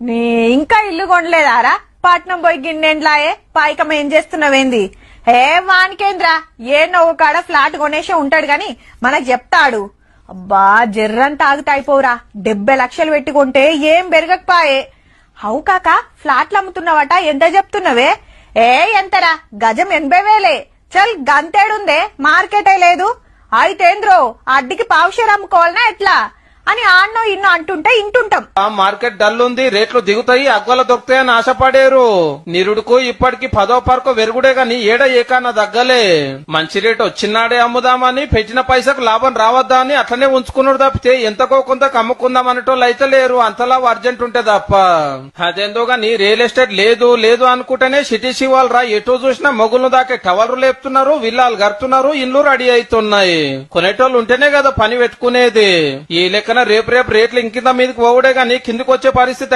నీ ఇంకా ఇల్లు కొనలేదారా? పట్నం పోయి గిన్నెండ్లాయే పాయికం ఏం చేస్తున్నావేంది? ఏ వానికేంద్రా, ఏ నవ్వు కాడ ఫ్లాట్ కొనేసే ఉంటాడు గాని మనకు చెప్తాడు. అబ్బా జర్రంతా ఆగుతాయిపోరా, 70 లక్షలు పెట్టుకుంటే ఏం పెరగకపాయే. హవు కాక ఫ్లాట్లు అమ్ముతున్నావట, ఎంత చెప్తున్నావే? ఎంతరా? గజం 80,000. చల్ గంతేడుందే, మార్కెటే లేదు. అయితేంద్రో అడ్డికి పావుషేర్ అమ్ముకోవాలనా ఎట్లా అని ఆన్నో ఇన్నో అంటుంటే ఇంటుంటాం. మార్కెట్ డల్ ఉంది, రేట్లు దిగుతాయి, అగ్గల దొరుకుతాయని ఆశపడేరు. నిరుడుకు ఇప్పటికి 10వ పార్కు వెరుగుడే గాని ఏడ ఏకాన దగ్గలే. మంచి రేటు వచ్చినాడే అమ్ముదామని, పెట్టిన పైసకు లాభం రావద్దా అని అట్లనే ఉంచుకున్నాడు తప్పితే ఎంతకో కొంత అమ్ముకుందాం అనేటోళ్ళు అయితే లేరు. అంతలా అర్జెంట్ ఉంటే తప్ప. అదేందో గాని రియల్ ఎస్టేట్ లేదు లేదు అనుకుంటేనే సిటీసీ వాళ్ళు రా ఎటో చూసినా మొగులు దాకే టవర్లు లేపుతున్నారు, విల్లాలు గడుతున్నారు, ఇల్లు రెడీ అవుతున్నాయి. కొనేటోళ్ళు ఉంటేనే కదా పని పెట్టుకునేది. ఈ లెక్కన రేపు రేట్లు ఇంకింత మీదకి పోవుడే గాని కిందికి వచ్చే పరిస్థితి